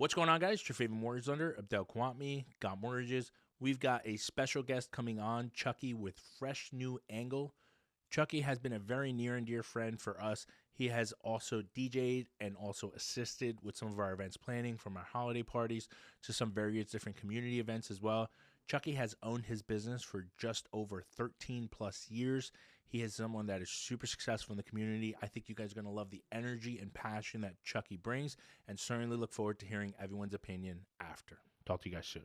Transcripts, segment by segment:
What's going on, guys? It's your favorite mortgage lender, Abdel Khawatmi, Got Mortgages. We've got a special guest coming on, Chucky, with fresh new angle. Chucky has been a very near and dear friend for us. He has also DJ'd and also assisted with some of our events planning, from our holiday parties to some various different community events as well. Chucky has owned his business for just over 13 plus years. He is someone that is super successful in the community. I think you guys are going to love the energy and passion that Chucky brings, and certainly look forward to hearing everyone's opinion after. Talk to you guys soon.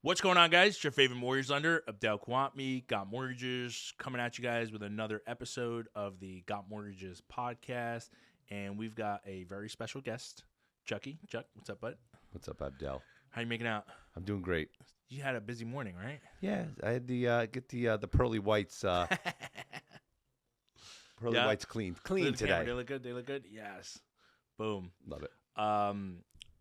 What's going on, guys? It's your favorite mortgage lender, Abdel Khawatmi, Got Mortgages, coming at you guys with another episode of the Got Mortgages podcast. And we've got a very special guest, Chucky. Chuck, what's up, bud? What's up, Abdel? How you making out? I'm doing great. You had a busy morning, right? Yeah, I had the pearly whites whites clean today. They look good. They look good. Yes. Boom. Love it.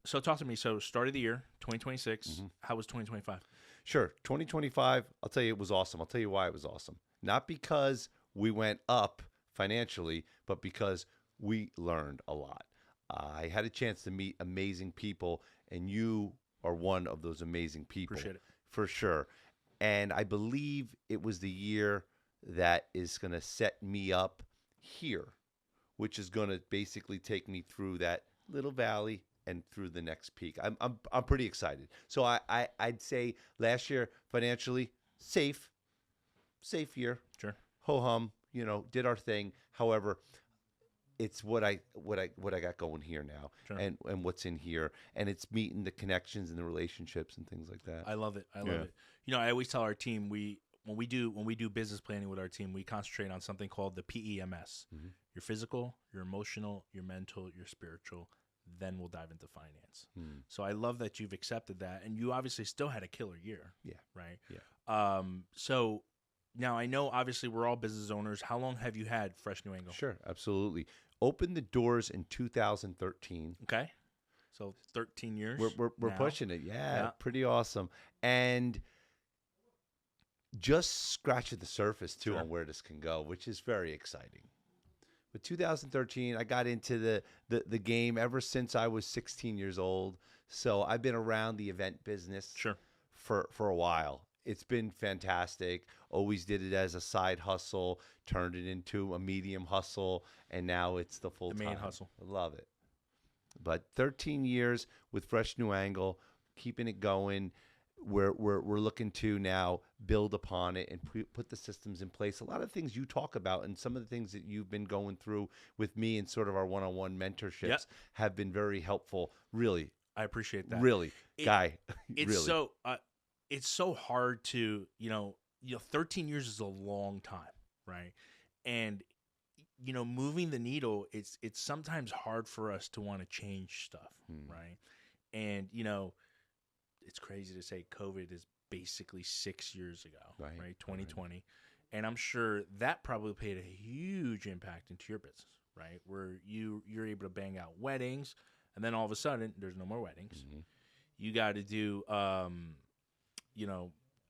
So talk to me. So start of the year, 2026. Mm-hmm. How was 2025? Sure. 2025, I'll tell you it was awesome. I'll tell you why it was awesome. Not because we went up financially, but because we learned a lot. I had a chance to meet amazing people, and you are one of those amazing people. Appreciate it. For sure. And I believe it was the year that is going to set me up here, which is going to basically take me through that little valley and through the next peak. I'm pretty excited. So I'd say last year financially safe year. Sure. Ho hum, did our thing. However, it's what I got going here now, Sure. and what's in here, and it's meeting the connections and the relationships and things like that. I love it. I love it. I always tell our team when we do business planning with our team, we concentrate on something called the PEMS. Mm-hmm. Your physical, your emotional, your mental, your spiritual. Then we'll dive into finance. So I love that you've accepted that, and you obviously still had a killer year. Yeah. Right. Yeah. So now I know obviously we're all business owners. How long have you had Fresh New Angle? Sure, absolutely. Opened the doors in 2013. Okay. So 13 years. We're pushing it. Yeah, pretty awesome. And just scratching the surface too on where this can go, which is very exciting. With 2013, I got into the game ever since I was 16 years old. So I've been around the event business for a while. It's been fantastic. Always did it as a side hustle, turned it into a medium hustle, and now it's the full-time. The main hustle. I love it. But 13 years with Fresh New Angle, keeping it going. We're looking to now build upon it and put the systems in place. A lot of things you talk about and some of the things that you've been going through with me and sort of our one-on-one mentorships have been very helpful. Really. I appreciate that. Really. Guy. It's really. It's so hard to, 13 years is a long time, right? And, moving the needle, it's sometimes hard for us to want to change stuff, right? And, it's crazy to say COVID is basically 6 years ago, right? 2020. Right. And I'm sure that probably played a huge impact into your business, right? Where you're able to bang out weddings, and then all of a sudden there's no more weddings. Mm-hmm. You got to do,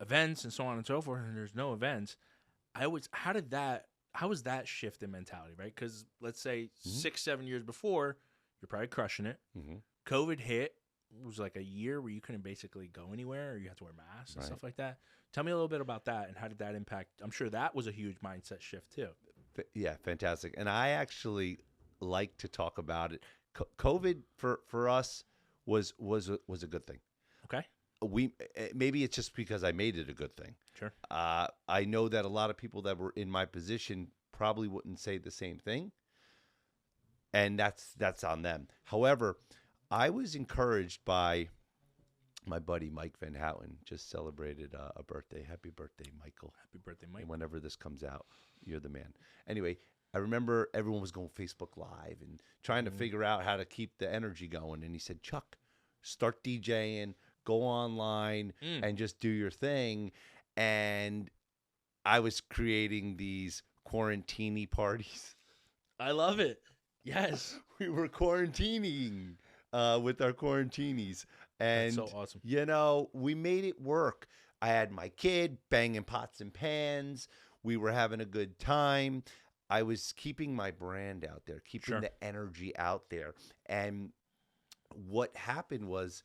events and so on and so forth, and there's no events. How was that shift in mentality, right? Because let's say 6-7 years before, you're probably crushing it. Mm-hmm. COVID hit. It was like a year where you couldn't basically go anywhere, or you had to wear masks and stuff like that. Tell me a little bit about that, and how did that impact? I'm sure that was a huge mindset shift too. Yeah, fantastic. And I actually like to talk about it. COVID for us was a good thing. Okay. Maybe it's just because I made it a good thing. Sure. I know that a lot of people that were in my position probably wouldn't say the same thing, and that's on them. However, I was encouraged by my buddy Mike Van Houten. Just celebrated a birthday. Happy birthday, Michael. Happy birthday, Mike. And whenever this comes out, you're the man. Anyway, I remember everyone was going Facebook Live and trying to figure out how to keep the energy going. And he said, Chuck, start DJing, go online, and just do your thing. And I was creating these quarantini parties. I love it. Yes. We were quarantining with our quarantinis. And, that's so awesome. We made it work. I had my kid banging pots and pans. We were having a good time. I was keeping my brand out there, keeping the energy out there. And what happened was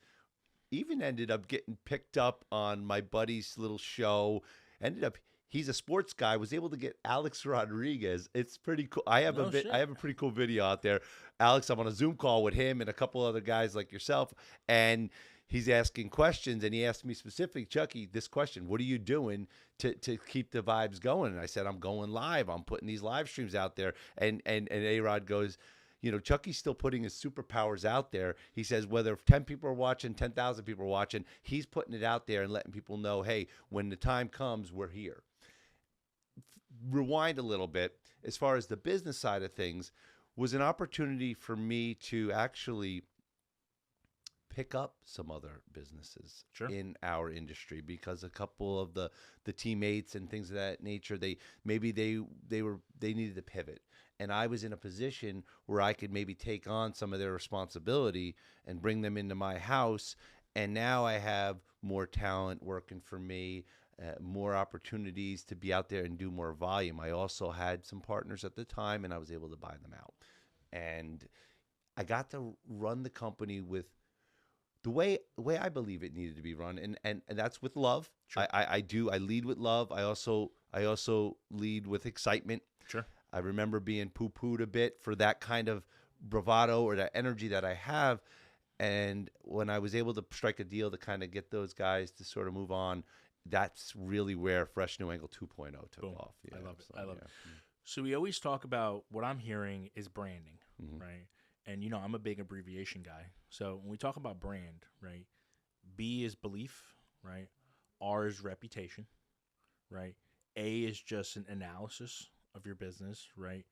even ended up getting picked up on my buddy's little show. Ended up he's a sports guy, was able to get Alex Rodriguez. It's pretty cool. No I shit. have a pretty cool video out there. Alex, I'm on a Zoom call with him and a couple other guys like yourself, and he's asking questions, and he asked me specifically, Chucky, this question, what are you doing to keep the vibes going? And I said, I'm going live. I'm putting these live streams out there. And A-Rod goes, you know, Chucky's still putting his superpowers out there. He says whether 10 people are watching, 10,000 people are watching, he's putting it out there and letting people know, hey, when the time comes, we're here. Rewind a little bit, as far as the business side of things, was an opportunity for me to actually pick up some other businesses Sure. in our industry, because a couple of the teammates and things of that nature, they needed to pivot, and I was in a position where I could maybe take on some of their responsibility and bring them into my house, and now I have more talent working for me, more opportunities to be out there and do more volume. I also had some partners at the time, and I was able to buy them out, and I got to run the company with the way I believe it needed to be run, and that's with love. Sure. I lead with love. I also lead with excitement. Sure. I remember being poo-pooed a bit for that kind of bravado or that energy that I have, and when I was able to strike a deal to kind of get those guys to sort of move on, that's really where Fresh New Angle 2.0 took Boom. off. I love it. So, I love yeah. it. So we always talk about, what I'm hearing is branding, Mhm. right? And, you know, I'm a big abbreviation guy. So when we talk about brand, right, B is belief, right? R is reputation, right? A is just an analysis of your business, right?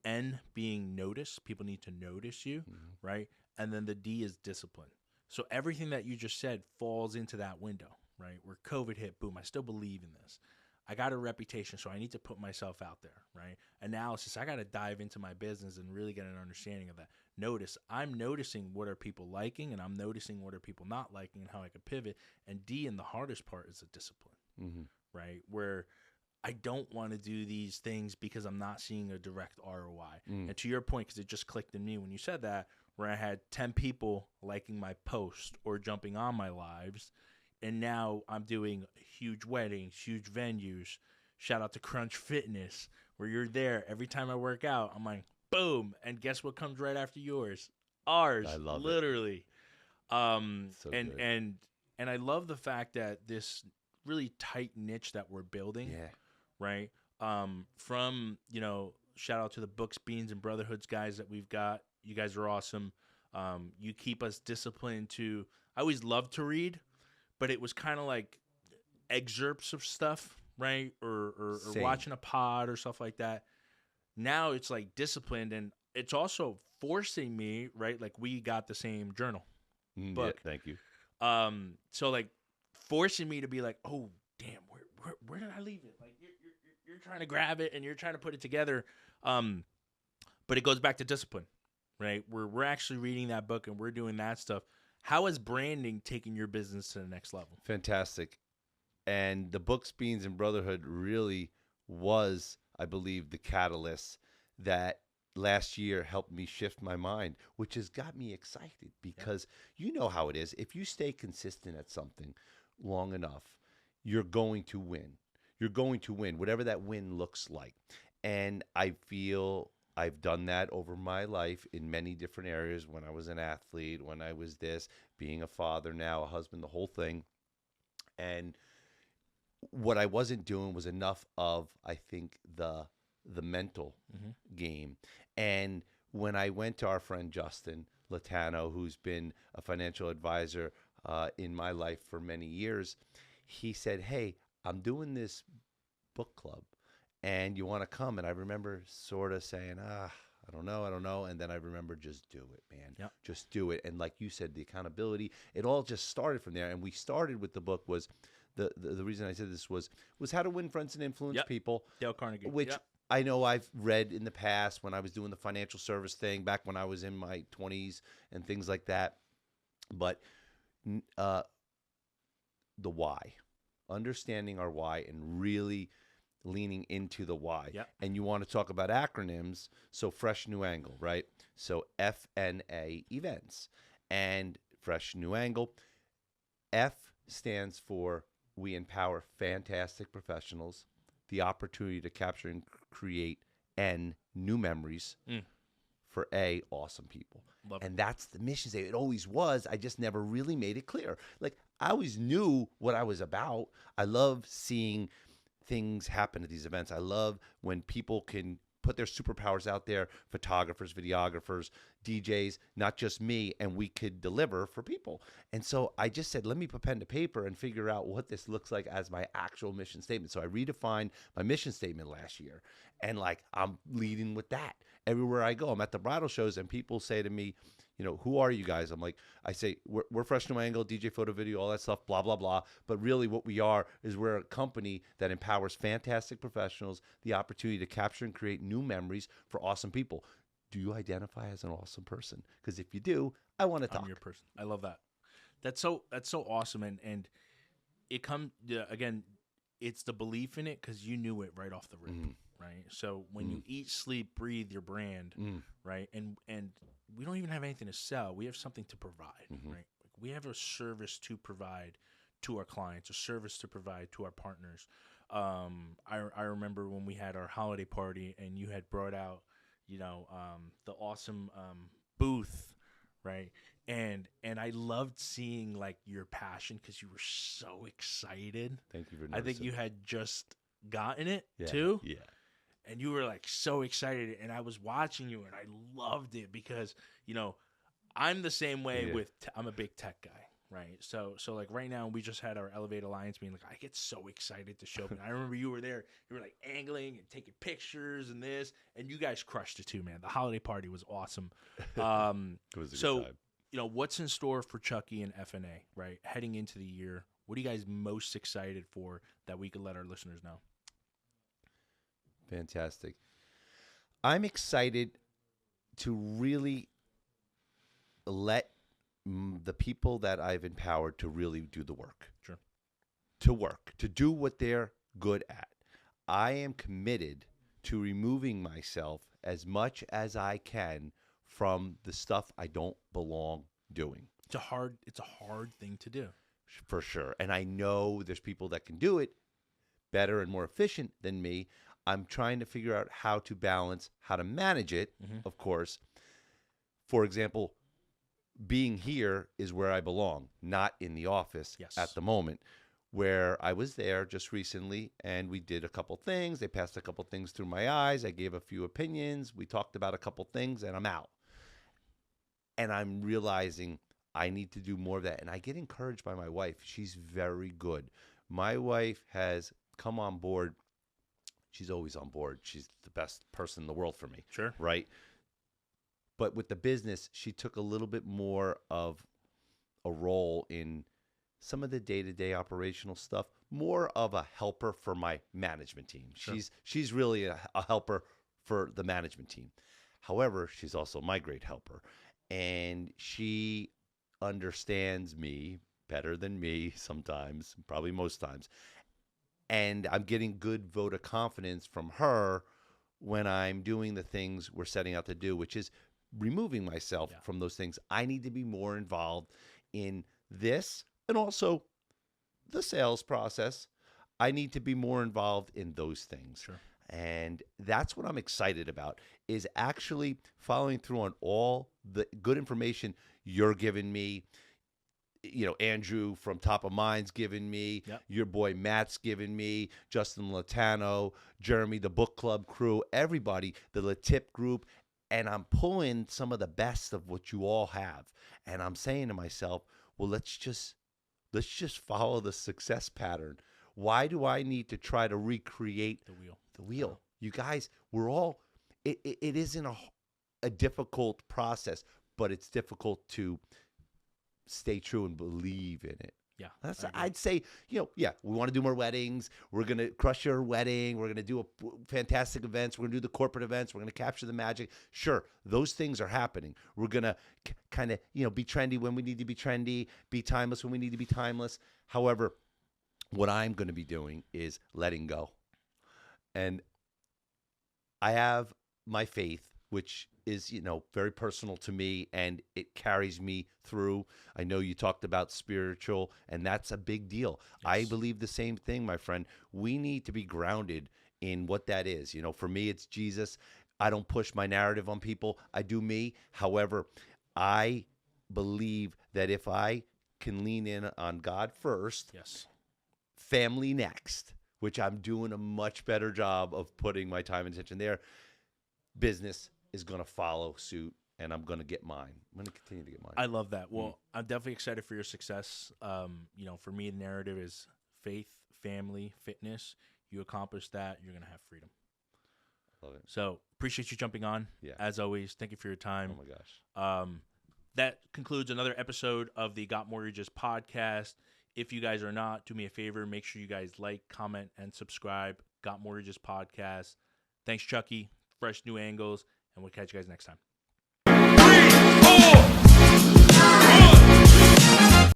N being notice. People need to notice you, Mhm. right? And then the D is discipline. So everything that you just said falls into that window, right? Where COVID hit, boom, I still believe in this. I got a reputation, so I need to put myself out there, right? Analysis, I got to dive into my business and really get an understanding of that. Notice, I'm noticing what are people liking, and I'm noticing what are people not liking and how I could pivot. And D, and the hardest part, is the discipline, Mhm. right? Where I don't want to do these things because I'm not seeing a direct ROI. Mm. And to your point, because it just clicked in me when you said that, where I had 10 people liking my post or jumping on my lives, and now I'm doing huge weddings, huge venues. Shout out to Crunch Fitness, where you're there every time I work out. I'm like, boom, and guess what comes right after yours? Ours, I love it. literally. So and good. and I love the fact that this really tight niche that we're building, Yeah. right? From, you know, shout out to the Books, Beans, and Brotherhoods guys that we've got. You guys are awesome. You keep us disciplined to. I always loved to read, but it was kind of like excerpts of stuff, right? Or Same. watching a pod or stuff like that. Now it's like disciplined, and it's also forcing me, right? Like, we got the same journal book. Yeah, thank you. So like forcing me to be like, oh damn, where did I leave it? Like you're trying to grab it and you're trying to put it together. But it goes back to discipline, right? We're actually reading that book and we're doing that stuff. How is branding taking your business to the next level? Fantastic. And the Books, Beans, and Brotherhood really was, I believe, the catalyst that last year helped me shift my mind, which has got me excited because you know how it is. If you stay consistent at something long enough, you're going to win. You're going to win, whatever that win looks like. And I feel I've done that over my life in many different areas. When I was an athlete, when I was this, being a father now, a husband, the whole thing. And what I wasn't doing was enough of, I think, the mental game. And when I went to our friend Justin Latano, who's been a financial advisor in my life for many years, he said, hey, I'm doing this book club and you want to come? And I remember sort of saying, I don't know. And then I remember, just do it, man. Yep. Just do it. And like you said, the accountability, it all just started from there. And we started with the book was the reason I said this was How to Win Friends and Influence People. Dale Carnegie. Which I know I've read in the past when I was doing the financial service thing back when I was in my 20s and things like that. But the why, understanding our why and really leaning into the why. Yep. And you want to talk about acronyms, so Fresh New Angle, right? So FNA events. and fresh new angle. F stands for we empower fantastic professionals, the opportunity to capture and create N new memories. For A, awesome people. Love and that's the mission statement. It always was. I just never really made it clear. Like, I always knew what I was about. I love seeing things happen at these events. I love when people can put their superpowers out there, photographers, videographers, DJs, not just me, and we could deliver for people. And so I just said, let me put pen to paper and figure out what this looks like as my actual mission statement. So I redefined my mission statement last year, and like, I'm leading with that. Everywhere I go, I'm at the bridal shows, and people say to me, you know, who are you guys? I'm like, I say, we're Fresh New Angle, DJ Photo Video, all that stuff, blah, blah, blah. But really what we are is we're a company that empowers fantastic professionals, the opportunity to capture and create new memories for awesome people. Do you identify as an awesome person? Because if you do, I want to talk. I'm your person. I love that. That's so awesome. And it comes, again, it's the belief in it, because you knew it right off the rip. Right. So when you eat, sleep, breathe your brand, right. And we don't even have anything to sell. We have something to provide, right? We have a service to provide to our clients, a service to provide to our partners. I remember when we had our holiday party and you had brought out, the awesome booth, right? And I loved seeing like your passion, because you were so excited. Thank you for noticing. I think you had just gotten it too. Yeah. And you were like so excited, and I was watching you, and I loved it because, I'm the same way with, I'm a big tech guy, right? So like right now, we just had our Elevate Alliance meeting. Like, I get so excited to show up. And I remember you were there, you were like angling and taking pictures and this, and you guys crushed it too, man. The holiday party was awesome. It was a good time. What's in store for Chucky and FNA, right? Heading into the year, what are you guys most excited for that we could let our listeners know? Fantastic. I'm excited to really let the people that I've empowered to really do the work. Sure. To do what they're good at. I am committed to removing myself as much as I can from the stuff I don't belong doing. It's a hard thing to do. For sure. And I know there's people that can do it better and more efficient than me. I'm trying to figure out how to balance, how to manage it, of course. For example, being here is where I belong, not in the office at the moment, where I was there just recently, and we did a couple things. They passed a couple things through my eyes. I gave a few opinions. We talked about a couple things, and I'm out. And I'm realizing I need to do more of that. And I get encouraged by my wife. She's very good. My wife has come on board. She's always on board. She's the best person in the world for me. Sure. Right? But with the business, she took a little bit more of a role in some of the day-to-day operational stuff, more of a helper for my management team. Sure. She's really a helper for the management team. However, she's also my great helper. And she understands me better than me sometimes, probably most times. And I'm getting good vote of confidence from her when I'm doing the things we're setting out to do, which is removing myself from those things. I need to be more involved in this and also the sales process. I need to be more involved in those things. Sure. And that's what I'm excited about, is actually following through on all the good information you're giving me. Andrew from Top of Mind's giving me, your boy Matt's giving me, Justin Latano, Jeremy, the book club crew, everybody, the Latip group, and I'm pulling some of the best of what you all have. And I'm saying to myself, well, let's just follow the success pattern. Why do I need to try to recreate the wheel? You guys, we're all, it isn't a difficult process, but it's difficult to stay true and believe in it. Yeah. I'd say, we want to do more weddings. We're going to crush your wedding. We're going to do fantastic events. We're going to do the corporate events. We're going to capture the magic. Sure, those things are happening. We're going to kind of, be trendy when we need to be trendy, be timeless when we need to be timeless. However, what I'm going to be doing is letting go. And I have my faith which is, very personal to me, and it carries me through. I know you talked about spiritual, and that's a big deal. I Yes. believe the same thing, my friend. We need to be grounded in what that is. For me, it's Jesus. I don't push my narrative on people. I do me. However, I believe that if I can lean in on God first, Yes. family next, which I'm doing a much better job of putting my time and attention there, business is going to follow suit, and I'm going to get mine. I'm going to continue to get mine. I love that. Well, I'm definitely excited for your success. For me, the narrative is faith, family, fitness. You accomplish that, you're going to have freedom. Love it. So appreciate you jumping on. Yeah. As always, thank you for your time. Oh, my gosh. That concludes another episode of the Got Mortgages podcast. If you guys are not, do me a favor. Make sure you guys like, comment, and subscribe. Got Mortgages podcast. Thanks, Chucky. Fresh new angles. And we'll catch you guys next time.